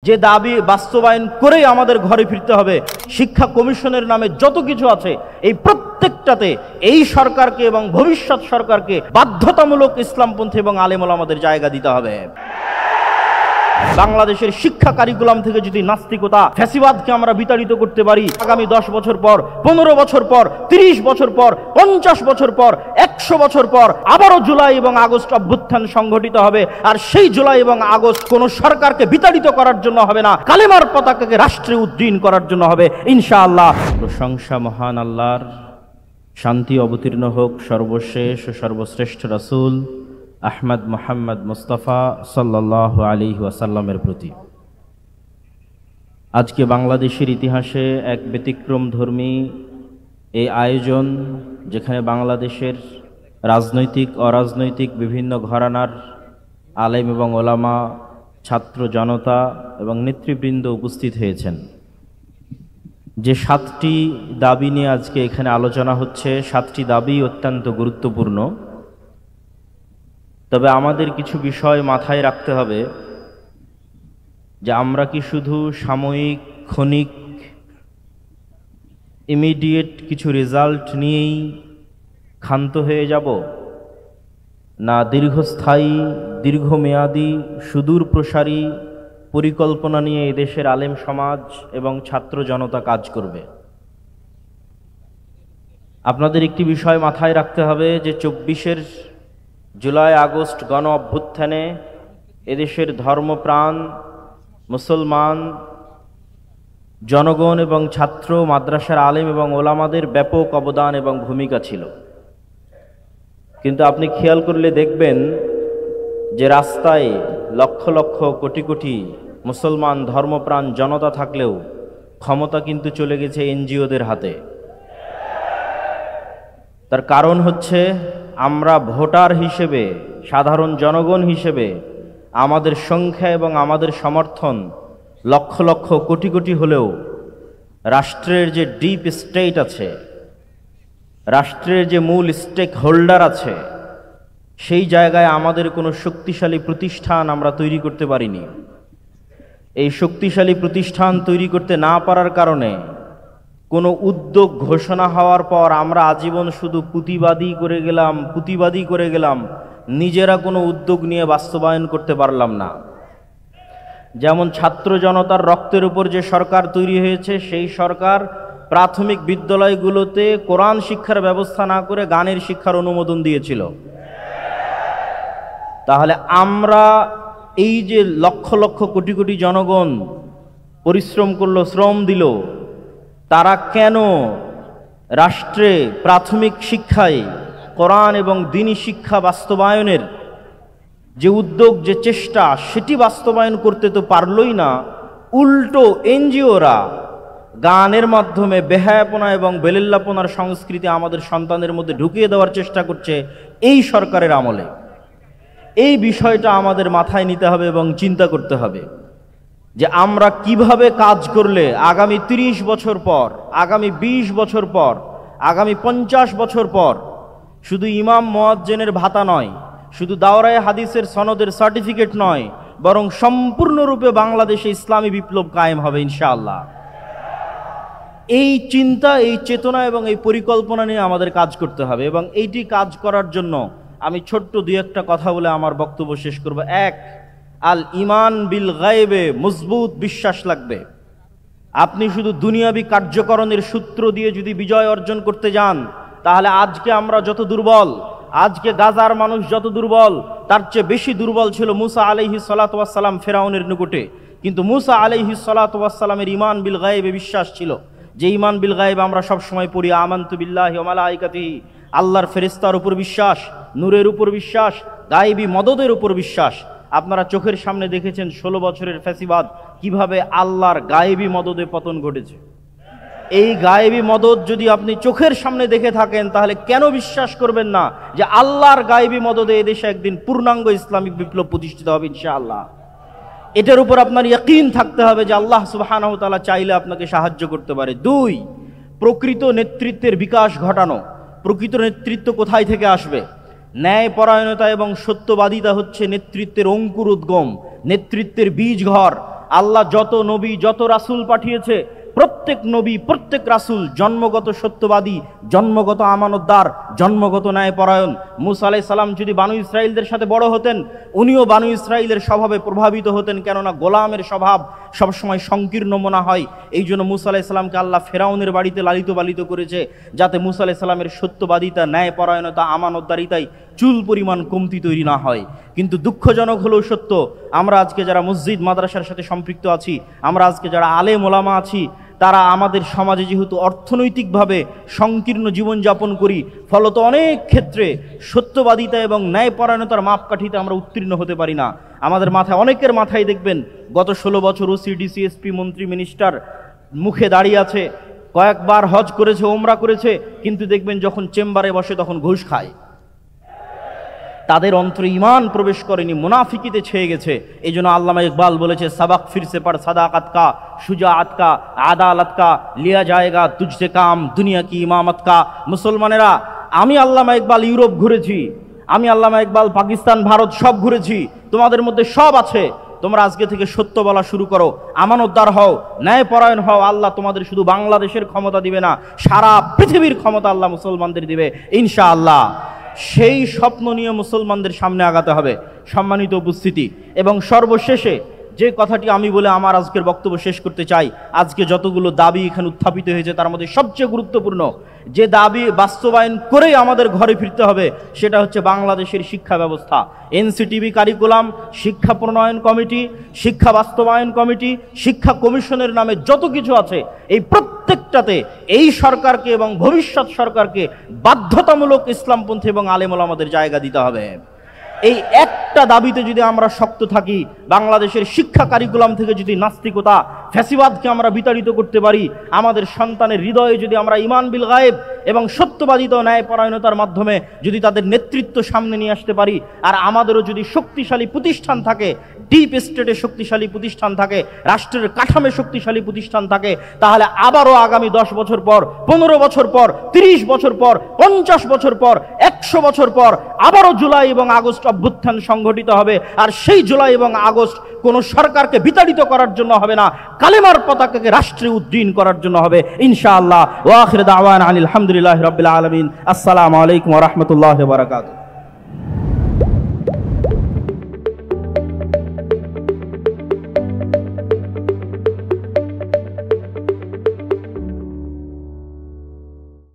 যে দাবি বাস্তবায়ন করেই আমাদের ঘরে ফিরতে হবে। শিক্ষা কমিশনের নামে যত কিছু আছে এই প্রত্যেকটাতে এই সরকারকে এবং ভবিষ্যৎ সরকারকে বাধ্যতামূলক ইসলামপন্থী এবং আলেম ওলামাদের জায়গা দিতে হবে। বাংলাদেশের শিক্ষা কারিকুলাম থেকে যদি নাস্তিকতা ফ্যাসিবাদকে আমরা বিতাড়িত করতে পারি, আগামী 10 বছর পর, 15 বছর পর, 30 বছর পর, 50 বছর পর, 100 বছর পর আবারও জুলাই এবং আগস্ট অভ্যুত্থান সংঘটিত হবে। আর সেই জুলাই এবং আগস্ট কোন সরকারকে বিতাড়িত করার জন্য হবে না, কালেমার পতাকাকে রাষ্ট্রে উদ্দিন করার জন্য হবে ইনশাআল্লাহ। প্রশংসা মহান আল্লাহর, শান্তি অবতীর্ণ হোক সর্বশেষ ও সর্বশ্রেষ্ঠ রাসূল আহমদ মোহাম্মদ মুস্তাফা সাল্লাল্লাহু আলাইহি ওয়াসাল্লামের প্রতি। আজকে বাংলাদেশের ইতিহাসে এক ব্যতিক্রমধর্মী এই আয়োজন, যেখানে বাংলাদেশের রাজনৈতিক অরাজনৈতিক বিভিন্ন ঘরানার আলেম এবং ওলামা, ছাত্র জনতা এবং নেতৃবৃন্দ উপস্থিত হয়েছেন। যে 7টি দাবি নিয়ে আজকে এখানে আলোচনা হচ্ছে, 7টি দাবি অত্যন্ত গুরুত্বপূর্ণ। তবে আমাদের কিছু বিষয় মাথায় রাখতে হবে যে আমরা কি শুধু সাময়িক, ক্ষণিক, ইমিডিয়েট কিছু রেজাল্ট নিয়েই ক্ষান্ত হয়ে যাব, না দীর্ঘস্থায়ী, দীর্ঘমেয়াদী, সুদূর প্রসারী পরিকল্পনা নিয়ে এদেশের আলেম সমাজ এবং ছাত্র জনতা কাজ করবে। আপনাদের একটি বিষয় মাথায় রাখতে হবে যে 24 জুলাই আগস্ট গণ অভ্যুত্থানে এদেশের ধর্মপ্রাণ মুসলমান জনগণ এবং ছাত্র, মাদ্রাসার আলেম এবং ওলামাদের ব্যাপক অবদান এবং ভূমিকা ছিল। কিন্তু আপনি খেয়াল করলে দেখবেন যে রাস্তায় লক্ষ লক্ষ কোটি কোটি মুসলমান ধর্মপ্রাণ জনতা থাকলেও ক্ষমতা কিন্তু চলে গেছে এনজিওদের হাতে। তার কারণ হচ্ছে আমরা ভোটার হিসেবে, সাধারণ জনগণ হিসেবে আমাদের সংখ্যা এবং আমাদের সমর্থন লক্ষ লক্ষ কোটি কোটি হলেও রাষ্ট্রের যে ডিপ স্টেট আছে, রাষ্ট্রের যে মূল স্টেক হোল্ডার আছে, সেই জায়গায় আমাদের কোনো শক্তিশালী প্রতিষ্ঠান আমরা তৈরি করতে পারিনি। এই শক্তিশালী প্রতিষ্ঠান তৈরি করতে না পারার কারণে কোনো উদ্যোগ ঘোষণা হওয়ার পর আমরা আজীবন শুধু পুঁতিবাদী করে গেলাম, নিজেরা কোনো উদ্যোগ নিয়ে বাস্তবায়ন করতে পারলাম না। যেমন ছাত্র জনতার রক্তের উপর যে সরকার তৈরি হয়েছে, সেই সরকার প্রাথমিক বিদ্যালয়গুলোতে কোরআন শিক্ষার ব্যবস্থা না করে গানের শিক্ষার অনুমোদন দিয়েছিল। তাহলে আমরা এই যে লক্ষ লক্ষ কোটি কোটি জনগণ পরিশ্রম করলো, শ্রম দিল, তারা কেন রাষ্ট্রে প্রাথমিক শিক্ষায় কোরআন এবং দ্বীনি শিক্ষা বাস্তবায়নের যে উদ্যোগ, যে চেষ্টা, সেটি বাস্তবায়ন করতে তো পারলই না, উল্টো এনজিওরা গানের মাধ্যমে বেহায়াপনা এবং বেলেল্লাপনার সংস্কৃতি আমাদের সন্তানের মধ্যে ঢুকিয়ে দেওয়ার চেষ্টা করছে এই সরকারের আমলে। এই বিষয়টা আমাদের মাথায় নিতে হবে এবং চিন্তা করতে হবে যে আমরা কিভাবে কাজ করলে আগামী 30 বছর পর, আগামী 20 বছর পর, আগামী 50 বছর পর শুধু ইমাম মুয়াজ্জিনের ভাতা নয়, শুধু দাওরায়ে হাদিসের সনদের সার্টিফিকেট নয়, বরং সম্পূর্ণরূপে বাংলাদেশে ইসলামী বিপ্লব কায়েম হবে ইনশাআল্লাহ। এই চিন্তা, এই চেতনা এবং এই পরিকল্পনা নিয়ে আমাদের কাজ করতে হবে। এবং এইটি কাজ করার জন্য আমি ছোট্ট 2-1টা কথা বলে আমার বক্তব্য শেষ করব। 1, আল ইমান বিল গায়বে, মজবুত বিশ্বাস লাগবে। আপনি শুধু দুনিয়াবী কার্যকরণের সূত্র দিয়ে যদি বিজয় অর্জন করতে যান, তাহলে আজকে আমরা যত দুর্বল, আজকে গাজার মানুষ যত দুর্বল, তার চেয়ে বেশি দুর্বল ছিল মুসা আলাইহিস সালাতু ওয়াস সালাম ফেরাউনের নিকটে। কিন্তু মুসা আলাইহিস সালাতু ওয়াস সালামের ইমান বিল গায়বে বিশ্বাস ছিল। যে ইমান বিল গায়ব আমরা সব সময় পড়ি, আমানতু বিল্লাহি ওয়া মালাইকাতিহি, আল্লাহর ফেরেশতার উপর বিশ্বাস, নূরের উপর বিশ্বাস, গায়বী মদদের উপর বিশ্বাস। আপনারা চোখের সামনে দেখেছেন 16 বছরের ফ্যাসিবাদ কিভাবে আল্লাহর গায়েবী মদদে পতন ঘটেছে। এই গায়েবী মদদ যদি আপনি চোখের সামনে দেখে থাকেন, তাহলে কেন বিশ্বাস করবেন না যে আল্লাহর গায়েবী মদদে এদেশে একদিন পূর্ণাঙ্গ ইসলামিক বিপ্লব প্রতিষ্ঠিত হবে ইনশাআল্লাহ। এটার উপর আপনার ইয়াকিন থাকতে হবে যে আল্লাহ সুবহানাহু ওয়া তাআলা চাইলে আপনাকে সাহায্য করতে পারে। 2, প্রকৃত নেতৃত্বের বিকাশ ঘটানো। প্রকৃত নেতৃত্ব কোথায় থেকে আসবে? ন্যায়পরায়ণতা এবং সত্যবাদিতা হচ্ছে নেতৃত্বের অঙ্কুর উদ্গম, নেতৃত্বের বীজ ঘর। আল্লাহ যত নবী যত রাসূল পাঠিয়েছে, প্রত্যেক নবী প্রত্যেক রাসূল জন্মগত সত্যবাদী, জন্মগত আমানতদার, জন্মগত ন্যায়পরায়ণ। মূসা আলাইহিস সালাম যদি বানু ইসরাইলদের সাথে বড় হতেন, উনিও বানু ইসরাইলের স্বভাবে প্রভাবিত হতেন, কেননা গোলামের স্বভাব সবসময় সংকীর্ণ মনে হয়। এই জন্য মূসা আলাইহিস সালামকে আল্লাহ ফেরাউনের বাড়িতে লালিত পালিত করেছে, যাতে মূসা আলাইহিস সালামের সত্যবাদিতা, ন্যায়পরায়ণতা, আমানতদারিতায় চুল পরিমাণ কমতি তৈরি না হয়। কিন্তু দুঃখজনক হলেও সত্য, আমরা আজকে যারা মসজিদ মাদ্রাসার সাথে সম্পৃক্ত আছি, আমরা আজকে যারা আলেম ওলামা আছি, তারা আমাদের সমাজে যেহেতু অর্থনৈতিকভাবে সংকীর্ণ জীবনযাপন করি, ফলত অনেক ক্ষেত্রে সত্যবাদিতা এবং ন্যায়পরায়ণতার মাপকাঠিতে আমরা উত্তীর্ণ হতে পারি না। আমাদের মাথায়, অনেকের মাথায় দেখবেন গত 16 বছর ওসি ডিসি এসপি মন্ত্রী মিনিস্টার মুখে দাঁড়িয়ে আছে, কয়েকবার হজ করেছে, ওমরা করেছে, কিন্তু দেখবেন যখন চেম্বারে বসে তখন ঘুষ খায়। তাদের অন্তরে ঈমান প্রবেশ করেনি, মুনাফিকিতে ছেয়ে গেছে। এই জন্য আল্লামা ইকবাল বলেছে, সাবাক ফিরসে পড় সাদাকাত কা, শুজাআত কা, আদালত কা, লিয়া জায়েগা তুঝসে কাম, দুনিয়া কি ইমামত কা। মুসলমানেরা, আমি আল্লামা ইকবাল ইউরোপ ঘুরেছি, আমি আল্লামা ইকবাল পাকিস্তান ভারত সব ঘুরেছি, তোমাদের মধ্যে সব আছে। তোমরা আজকে থেকে সত্য বলা শুরু করো, আমানতদার হও, ন্যায়পরায়ণ হও। আল্লাহ তোমাদের শুধু বাংলাদেশের ক্ষমতা দিবে না, সারা পৃথিবীর ক্ষমতা আল্লাহ মুসলমানদের দিবে ইনশাআল্লাহ। সেই স্বপ্ন নিয়ে মুসলমানদের সামনে আগাতে হবে। সম্মানিত উপস্থিতি, এবং সর্বশেষে যে কথাটি আমি বলে আমার আজকের বক্তব্য শেষ করতে চাই, আজকে যতগুলো দাবি এখানে উত্থাপিত হয়েছে তার মধ্যে সবচেয়ে গুরুত্বপূর্ণ যে দাবি বাস্তবায়ন করেই আমাদের ঘরে ফিরতে হবে, সেটা হচ্ছে বাংলাদেশের শিক্ষা ব্যবস্থা। এনসিটিভি কারিকুলাম, শিক্ষা প্রণয়ন কমিটি, শিক্ষা বাস্তবায়ন কমিটি, শিক্ষা কমিশনের নামে যত কিছু আছে, এই প্রত্যেকটাতে এই সরকারকে এবং ভবিষ্যৎ সরকারকে বাধ্যতামূলক ইসলামপন্থী এবং আলেম ওলামাদের জায়গা দিতে হবে। এই একটা দাবিতে যদি আমরা শক্ত থাকি, বাংলাদেশের শিক্ষা কারিকুলাম থেকে যদি নাস্তিকতা, ফ্যাসিবাদকে আমরা বিতাড়িত করতে পারি, আমাদের সন্তানের হৃদয়ে যদি আমরা ঈমান বিল গায়েব এবং সত্যবাদিতা ও ন্যায়পরায়ণতার মাধ্যমে যদি তাদের নেতৃত্ব সামনে নিয়ে আসতে পারি, আর আমাদেরও যদি শক্তিশালী প্রতিষ্ঠান থাকে, ডিপ স্টেটে শক্তিশালী প্রতিষ্ঠান থাকে, রাষ্ট্রের কাঠামে শক্তিশালী প্রতিষ্ঠান থাকে, তাহলে আবারও আগামী 10 বছর পর, 15 বছর পর, 30 বছর পর, 50 বছর পর, 100 বছর পর আবারও জুলাই এবং আগস্ট অভ্যুত্থান সংঘটিত হবে। আর সেই জুলাই এবং আগস্ট কোনো সরকারকে বিতাড়িত করার জন্য হবে না, কালেমার পতাকাকে রাষ্ট্রে উদ্দীন করার জন্য হবে ইনশাআল্লাহ। ওয়া আখির দাওয়ানা আনিল হামদুলিল্লাহি রাব্বিল আলামিন। আসসালামু আলাইকুম ওয়া রাহমাতুল্লাহি ওয়া বারাকাতুহু।